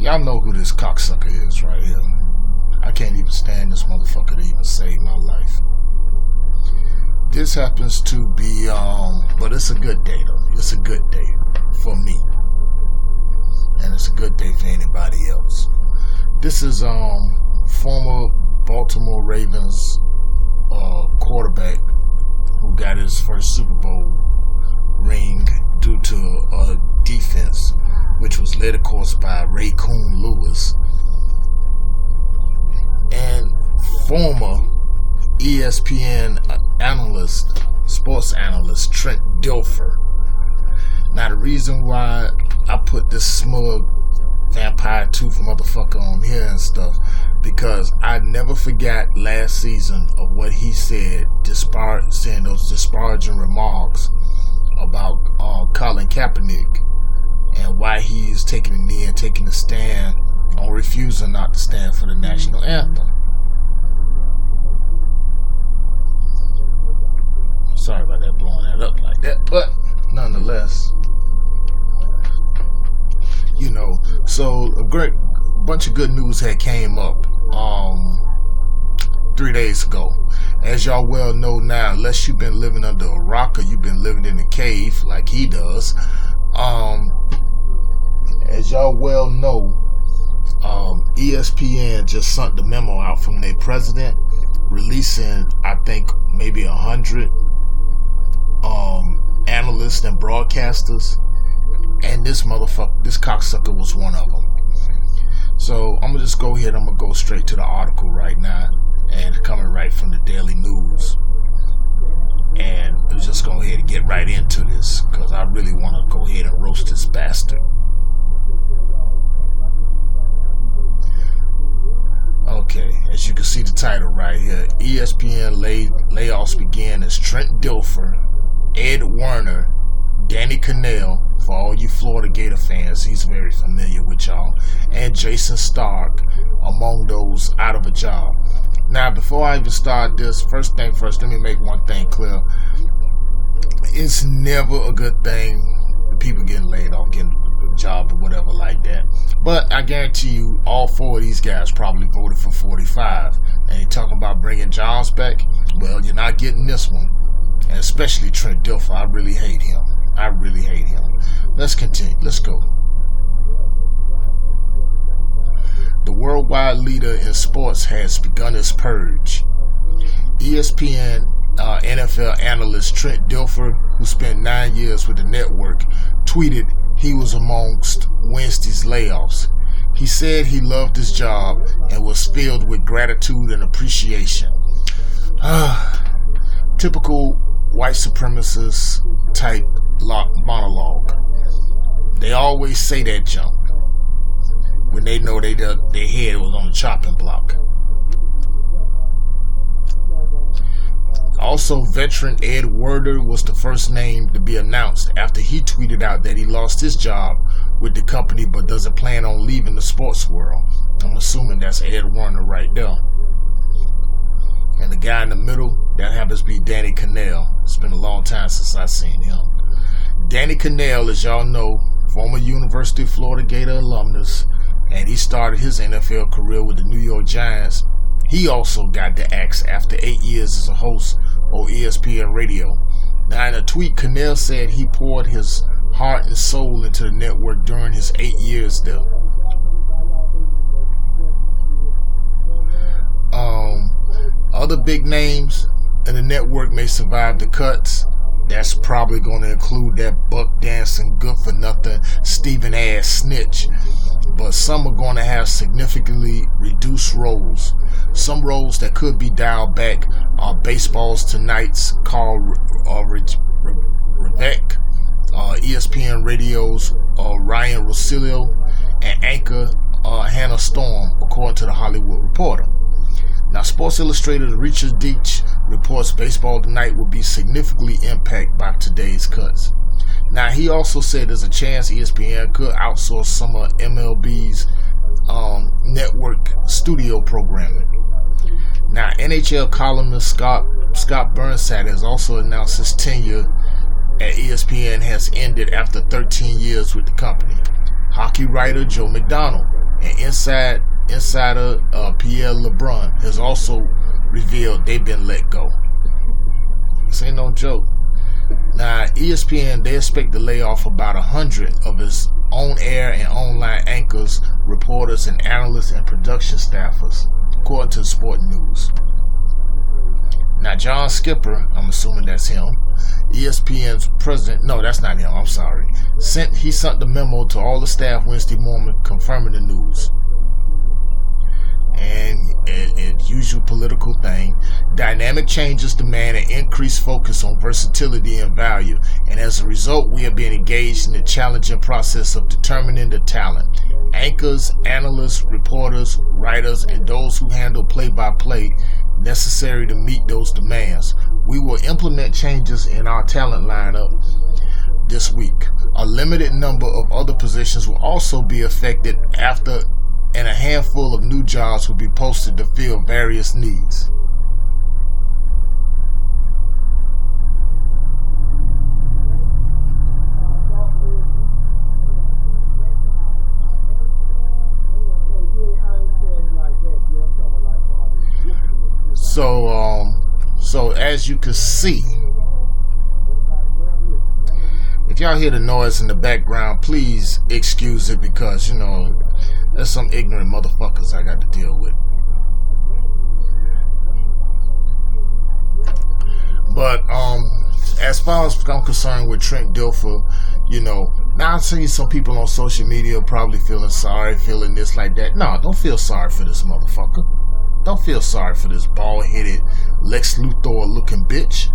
y'all know who this cocksucker is right here. I can't even stand this motherfucker to even save my life. This happens to be, but it's a good day though. It's a good day for me. And it's a good day for anybody else. This is, former Baltimore Ravens, quarterback who got his first Super Bowl ring due to a defense which was led, of course, by Raycoon Lewis, and former ESPN analyst, sports analyst Trent D HEAD. Now, the reason why I put this smug vampire tooth motherfucker on here and stuff, because I never forgot last season of what he said, saying those disparaging remarks about Colin Kaepernick and why he is taking a knee and taking a stand on refusing not to stand for the national anthem. Sorry about that, blowing that up like that, but nonetheless, you know, so a great bunch of good news had came up 3 days ago. As y'all well know now, unless you've been living under a rock or you've been living in a cave like he does, as y'all well know, ESPN just sent the memo out from their president, releasing, I think, maybe 100 analysts and broadcasters, and this cocksucker was one of them. So I'm gonna just go ahead. I'm gonna go straight to the article right now, and coming right from the Daily News. And we'll just go ahead and get right into this, because I really want to go ahead and roast this bastard. Okay, as you can see the title right here, ESPN layoffs begin as Trent D HEAD, Ed Werner, Danny Cannell, for all you Florida Gator fans, he's very familiar with y'all, and Jason Stark among those out of a job. Now, before I even start this, first thing first, let me make one thing clear. It's never a good thing when people getting laid off, getting a job or whatever like that. But I guarantee you, all four of these guys probably voted for 45. And you talking about bringing jobs back? Well, you're not getting this one. And especially Trent D HEAD. I really hate him. I really hate him. Let's continue. Let's go. The worldwide leader in sports has begun its purge. ESPN NFL analyst Trent D HEAD, who spent 9 years with the network, tweeted he was amongst Wednesday's layoffs. He said he loved his job and was filled with gratitude and appreciation. Typical white supremacist type monologue. They always say that junk when they know their head was on the chopping block. Also, veteran Ed Werner was the first name to be announced after he tweeted out that he lost his job with the company but doesn't plan on leaving the sports world. I'm assuming that's Ed Werner right there. And the guy in the middle, that happens to be Danny Cannell. It's been a long time since I've seen him. Danny Cannell, as y'all know, former University of Florida Gator alumnus, and he started his NFL career with the New York Giants. He also got the axe after 8 years as a host on ESPN Radio. Now, in a tweet, Cannell said he poured his heart and soul into the network during his 8 years there. Other big names in the network may survive the cuts. That's probably going to include that buck dancing, good for nothing, Stephen ass snitch. But some are going to have significantly reduced roles. Some roles that could be dialed back are Baseball's Tonight's Carl Revec, ESPN Radio's Ryan Rosillo, and anchor Hannah Storm, according to the Hollywood Reporter. Now, Sports Illustrated's Richard Deitch reports Baseball Tonight will be significantly impacted by today's cuts. Now, he also said there's a chance ESPN could outsource some of MLB's network studio programming. Now, NHL columnist Scott Burnside has also announced his tenure at ESPN has ended after 13 years with the company. Hockey writer Joe McDonald and insider Pierre LeBrun has also revealed they've been let go. This ain't no joke. Now, ESPN, they expect to lay off about 100 of its on-air and online anchors, reporters, and analysts and production staffers, according to Sport News. Now, John Skipper, I'm assuming that's him, ESPN's president, no, that's not him, I'm sorry, he sent the memo to all the staff Wednesday morning confirming the news. And usual political thing, dynamic changes demand an increased focus on versatility and value, and as a result we are being engaged in the challenging process of determining the talent, anchors, analysts, reporters, writers, and those who handle play-by-play necessary to meet those demands. We will implement changes in our talent lineup this week. A limited number of other positions will also be affected and a handful of new jobs will be posted to fill various needs. So as you can see, if y'all hear the noise in the background, please excuse it, because there's some ignorant motherfuckers I got to deal with. But as far as I'm concerned with Trent Dilfer, now I've seen some people on social media probably feeling sorry, feeling this like that. No, don't feel sorry for this motherfucker. Don't feel sorry for this bald-headed Lex Luthor-looking bitch.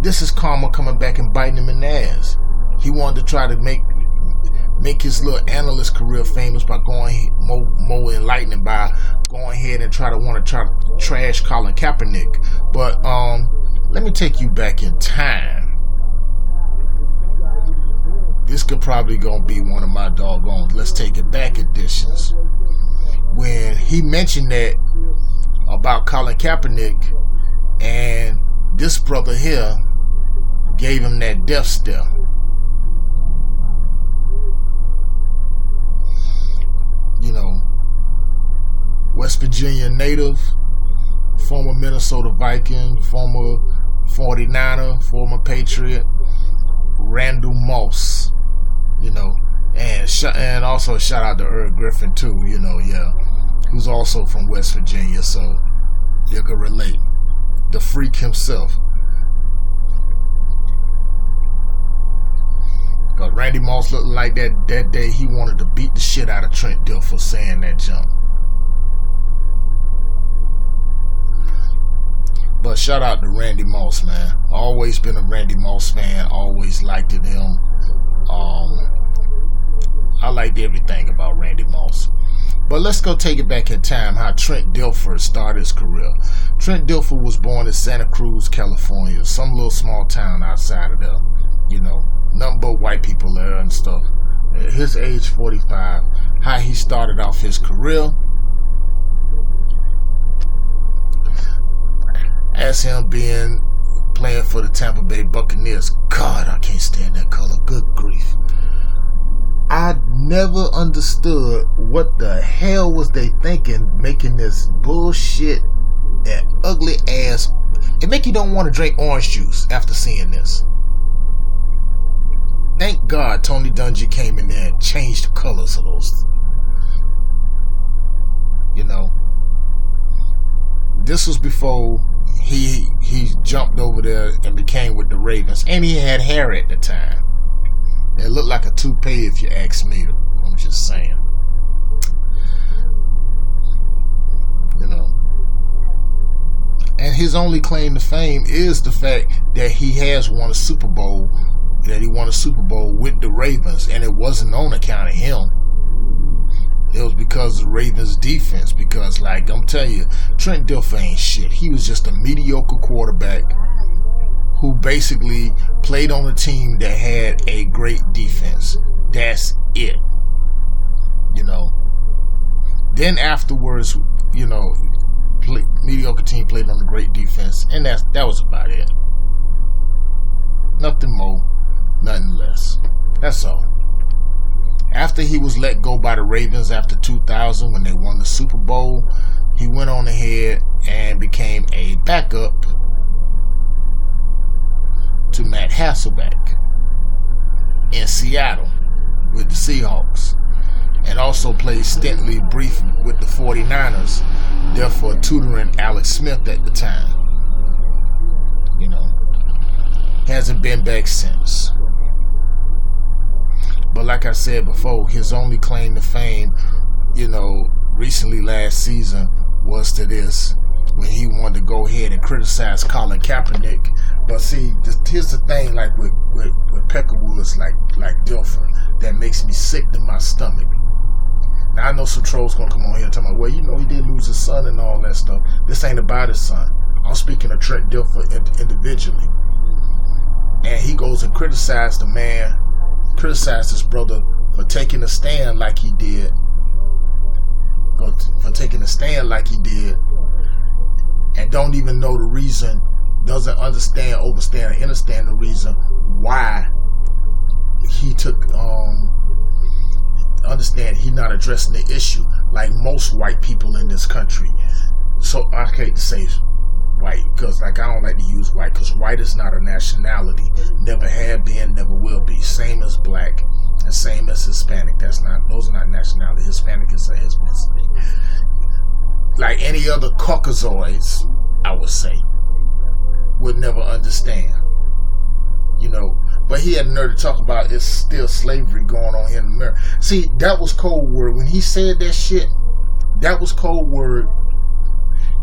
This is karma coming back and biting him in the ass. He wanted to try to make his little analyst career famous by going more enlightening by going ahead and try to trash Colin Kaepernick. But let me take you back in time. This could probably gonna be one of my doggone let's take it back editions. When he mentioned that about Colin Kaepernick, and this brother here gave him that death stare. West Virginia native, former Minnesota Viking, former 49er, former Patriot, Randall Moss, and also shout out to Earl Griffin too, who's also from West Virginia, so you can relate. The freak himself. Because Randy Moss looked like that day he wanted to beat the shit out of Trent Dilfer saying that jump. But shout out to Randy Moss, man. Always been a Randy Moss fan. Always liked him. I liked everything about Randy Moss. But let's go take it back in time, how Trent Dilfer started his career. Trent Dilfer was born in Santa Cruz, California, some little small town outside of there. Nothing but white people there and stuff. At his age 45, how he started off his career. As him playing for the Tampa Bay Buccaneers. God, I can't stand that color. Good grief. I never understood what the hell was they thinking making this bullshit and ugly ass. It make you don't want to drink orange juice after seeing this. Thank God Tony Dungy came in there and changed the colors of those. This was before he jumped over there and became with the Ravens, and he had hair at the time. It looked like a toupee if you ask me. I'm just saying. And his only claim to fame is the fact that he has won a Super Bowl. That he won a Super Bowl with the Ravens, and it wasn't on account of him. It was because of the Ravens defense. Because, like I'm telling you, Trent Dilfer ain't shit. He was just a mediocre quarterback who basically played on a team that had a great defense. That's it. Then afterwards, mediocre team played on a great defense, and that was about it. Nothing more, nothing less. That's all. after he was let go by the Ravens after 2000 when they won the Super Bowl, he went on ahead and became a backup to Matt Hasselbeck in Seattle with the Seahawks, and also played stintly brief with the 49ers, therefore tutoring Alex Smith at the time. You know, hasn't been back since. But like I said before, his only claim to fame, you know, recently last season was to this, when he wanted to go ahead and criticize Colin Kaepernick. But see, here's the thing, like with Peckerwoods, like Dilfer, that makes me sick to my stomach. Now I know some trolls gonna come on here and tell me, well, you know, he did lose his son and all that stuff. This ain't about his son. I'm speaking of Trent Dilfer individually. And he goes and criticized the man, criticized his brother for taking a stand like he did. And don't even know the reason, doesn't understand, overstand, or understand the reason why he took, understand he not addressing the issue like most white people in this country. So I hate to say white, because like I don't like to use white, because white is not a nationality, never had been, never will be. Same as black and same as Hispanic. Those are not nationality. Hispanic is a ethnicity. Like any other Caucasoids, I would say, would never understand. You know, but he had the nerve to talk about it's still slavery going on here in America. See, that was code word. When he said that shit, that was code word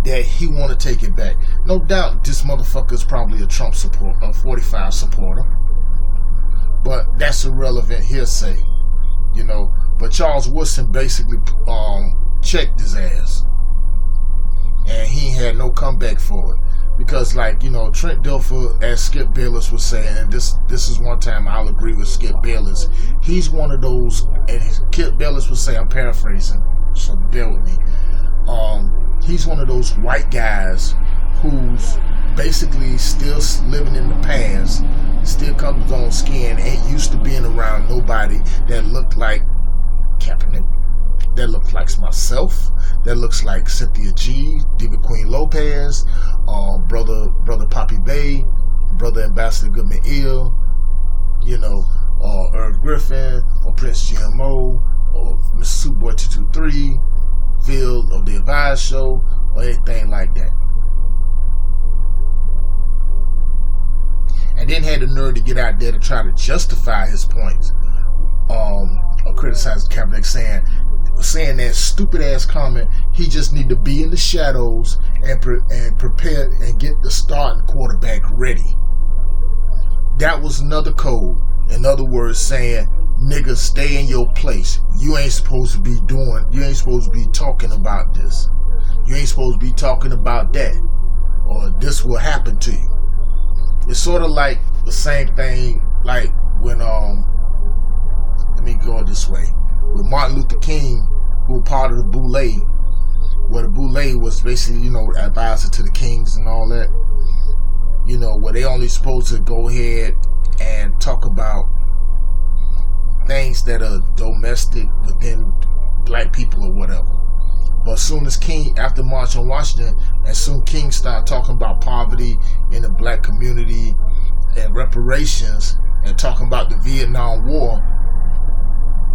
that he want to take it back. No doubt this motherfucker is probably a Trump supporter, a 45 supporter. But that's irrelevant hearsay, you know. But Charles Woodson basically checked his ass. And he had no comeback for it. Because, like, you know, Trent Dilfer, as Skip Bayless was saying, and this is one time I'll agree with Skip Bayless, he's one of those, and Skip Bayless would say, I'm paraphrasing, so bear with me, he's one of those white guys who's basically still living in the past, still comes his own skin, ain't used to being around nobody that looked like Kaepernick, that looks like myself, that looks like Cynthia G, Diva Queen Lopez, brother Poppy Bay, brother Ambassador Goodman Eel, you know, or Irv Griffin, or Prince GMO, or Mr. Superboy 223, Field of the Advised Show, or anything like that. And then had the nerve to get out there to try to justify his points, or criticize Kaepernick, saying that stupid ass comment, he just need to be in the shadows and prepare and get the starting quarterback ready. That was another code. In other words, saying, nigga, stay in your place. You ain't supposed to be talking about this. You ain't supposed to be talking about that. Or this will happen to you. It's sort of like the same thing, like when, let me go this way. With Martin Luther King, who was part of the Boule, where the Boule was basically, you know, advisor to the kings and all that, you know, where they only supposed to go ahead and talk about things that are domestic within black people or whatever. But as soon as King, after March on Washington, as soon King started talking about poverty in the black community and reparations and talking about the Vietnam War,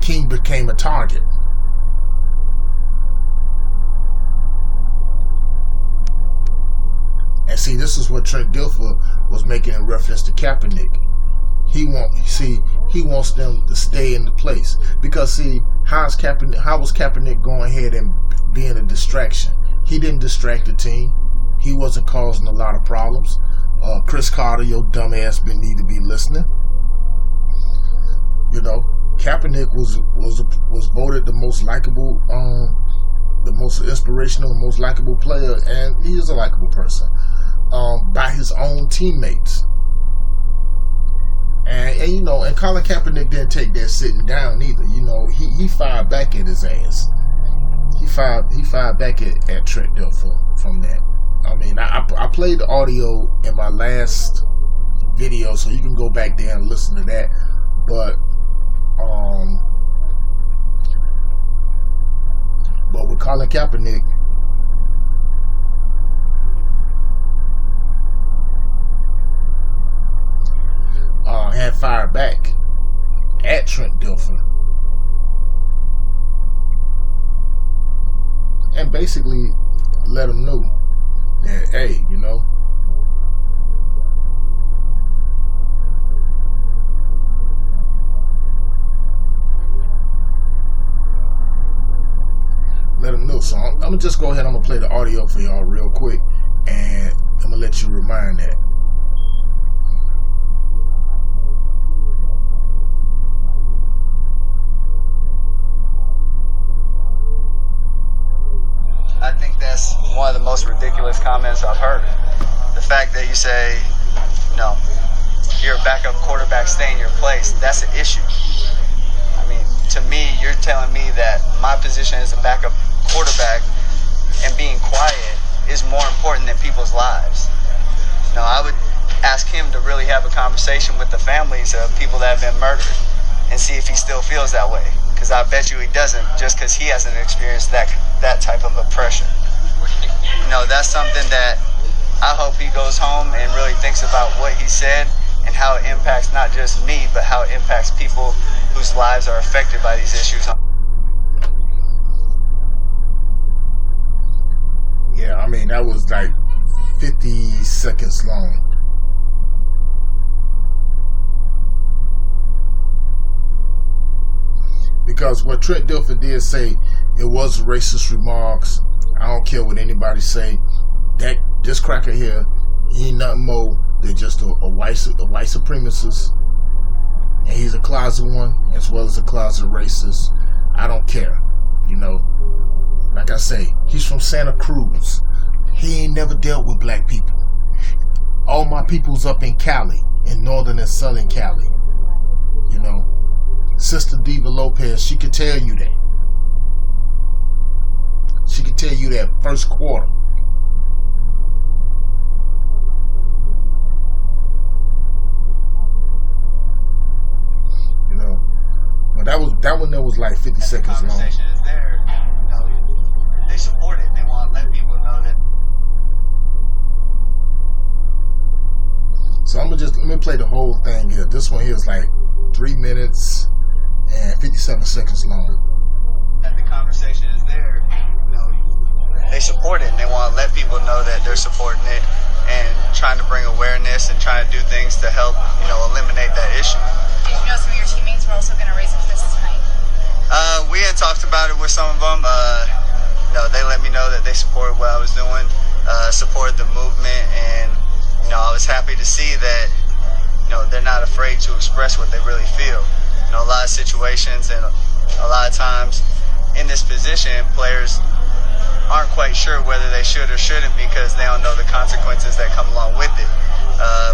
King became a target. And see, this is what Trent Dilfer was making in reference to Kaepernick. He wants them to stay in the place. Because see, how was Kaepernick going ahead and being a distraction? He didn't distract the team. He wasn't causing a lot of problems. Chris Carter, your dumb ass need to be listening. You know, Kaepernick was voted the most likable, the most inspirational, most likable player, and he is a likable person, by his own teammates. And you know, and Colin Kaepernick didn't take that sitting down either. You know, he fired back at his ass. He fired back at Trent Dilfer from that. I mean, I played the audio in my last video, so you can go back there and listen to that. But Colin Kaepernick had fired back at Trent Dilfer and basically let him know that, hey, let him know. So I'm gonna just go ahead. I'm gonna play the audio for y'all real quick, and I'm gonna let you remind that. I think that's one of the most ridiculous comments I've heard. The fact that you say, no, you're a backup quarterback, stay in your place, that's an issue. I mean, to me, you're telling me that my position as a backup quarterback and being quiet is more important than people's lives. No, I would ask him to really have a conversation with the families of people that have been murdered and see if he still feels that way. Because I bet you he doesn't, just because he hasn't experienced that type of oppression. That's something that I hope he goes home and really thinks about what he said and how it impacts not just me, but how it impacts people whose lives are affected by these issues. Yeah, I mean, that was like 50 seconds long. Because what Trent Dilfer did say, it was racist remarks. I don't care what anybody say. That this cracker here, he ain't nothing more than just a white supremacist. And he's a closet one as well as a closet racist. I don't care. Like I say, he's from Santa Cruz. He ain't never dealt with black people. All my people's up in Cali, in northern and southern Cali. Sister Diva Lopez, she could tell you that. She could tell you that first quarter. But that one was like 50 seconds long. The conversation is there. They support it. They want to let people know that. So let me play the whole thing here. This one here is like 3 minutes and 57 seconds long. The conversation is there. They support it and they want to let people know that they're supporting it and trying to bring awareness and trying to do things to help, eliminate that issue. Did you know some of your teammates were also going to raise a fist tonight? We had talked about it with some of them. They let me know that they supported what I was doing, supported the movement, and I was happy to see that they're not afraid to express what they really feel. A lot of situations and a lot of times in this position, players aren't quite sure whether they should or shouldn't because they don't know the consequences that come along with it.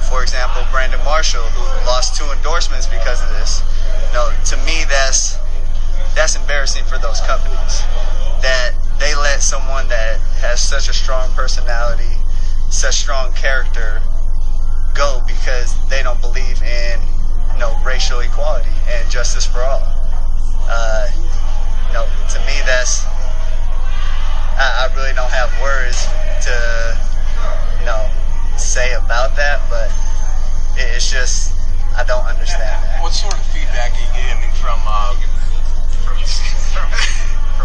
For example, Brandon Marshall, who lost 2 endorsements because of this. To me, that's embarrassing for those companies. That they let someone that has such a strong personality, such strong character, go because they don't believe in racial equality and justice for all. To me, I really don't have words to say about that, but it's just I don't understand that. What sort of feedback are you getting from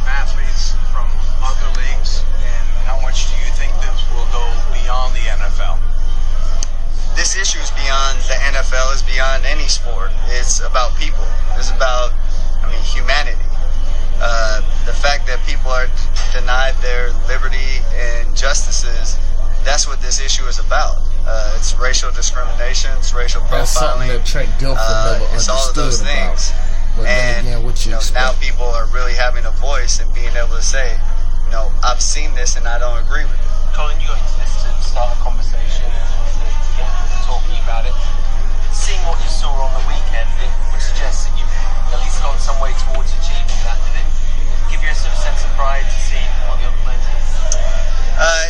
athletes from other leagues, and how much do you think this will go beyond the NFL? This issue is beyond the NFL, is beyond any sport. It's about people. It's about, humanity. The fact that people are denied their liberty and justices, that's what this issue is about. It's racial discrimination, it's racial profiling. That's something that Trent Dilfer never it's all of those things. But and again, what you now people are really having a voice and being able to say, I've seen this and I don't agree with it. Colin, you got into this to start a conversation and to get talking about it. Seeing what you saw on the weekend, it would suggest that you've at least gone some way towards achieving that. Did it give you a sort of sense of pride to see what the other players did?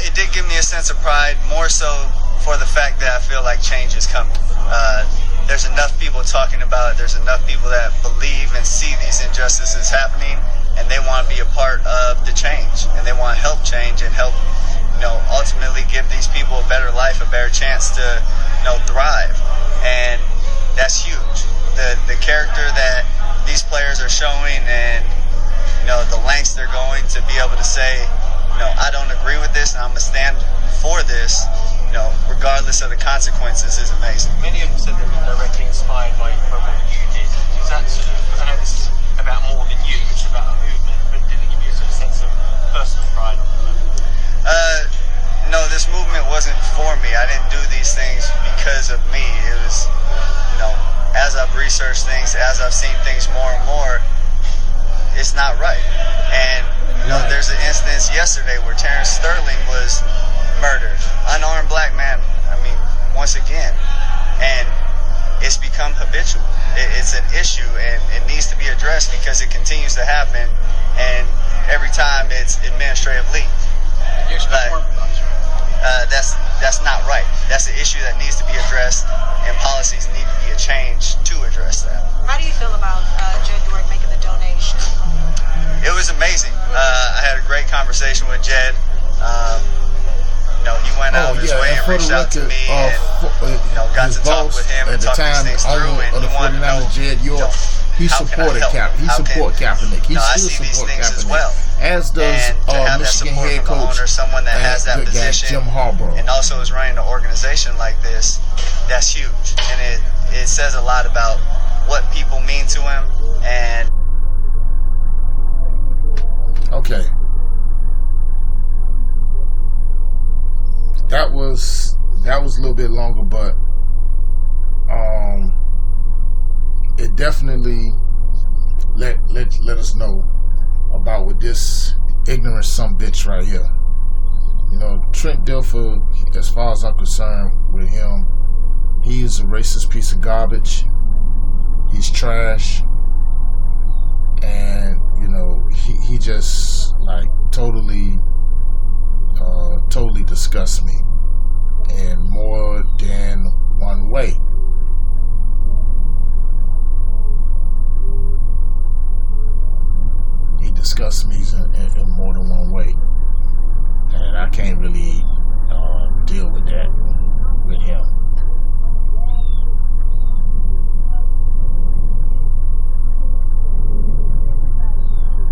It did give me a sense of pride, more so for the fact that I feel like change is coming. There's enough people talking about it. There's enough people that believe and see these injustices happening, and they want to be a part of the change. and they want to help change and help, ultimately give these people a better life, a better chance to, thrive. And that's huge. The character that these players are showing, and the lengths they're going to be able to say, I don't agree with this, and I'm gonna stand for this, regardless of the consequences, is amazing. Many of them said they were directly inspired by what you did. Is that sort of, I know this is about more than you, it's about a movement, but did it give you a sort of sense of personal pride on the movement? No, this movement wasn't for me. I didn't do these things because of me. It was, as I've researched things, as I've seen things more and more, it's not right. And, there's an instance yesterday where Terrence Sterling was murdered. Unarmed black man, once again. And it's become habitual. It's an issue, and it needs to be addressed because it continues to happen, and every time it's administrative leave. You expect more from us, right? That's not right. That's an issue that needs to be addressed, and policies need to be a change to address that. How do you feel about Jed Dwork making the donation? It was amazing. I had a great conversation with Jed. He went out of his way and reached out to me, and got to talk with him and talk these things through. And he wanted to know, Jed York, he supported Kaepernick. He supports Kaepernick. He still supports Kaepernick. Well. As does Michigan head coach, someone that has that position, Jim Harbaugh, and also is running an organization like this. That's huge, and it says a lot about what people mean to him. And okay, that was a little bit longer, but it definitely let us know about what this ignorant sumbitch right here. Trent Dilfer, as far as I'm concerned with him, he is a racist piece of garbage. He's trash. And, he just totally disgusts me in more than one way. He disgusts me in more than one way, and I can't really deal with that with him.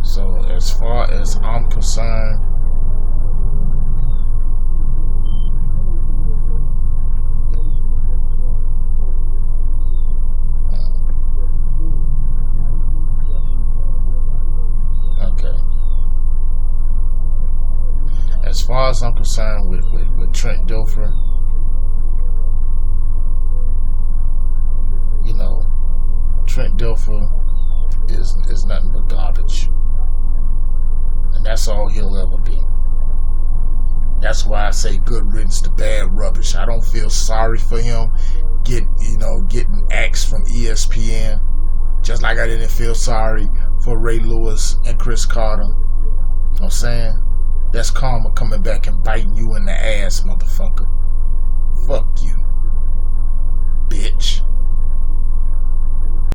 So as far as I'm concerned, as far as I'm concerned with Trent Dilfer, Trent Dilfer is nothing but garbage. And that's all he'll ever be. That's why I say good riddance to bad rubbish. I don't feel sorry for him getting axed from ESPN, just like I didn't feel sorry for Ray Lewis and Chris Carter. You know what I'm saying? That's karma coming back and biting you in the ass, motherfucker. Fuck you, bitch.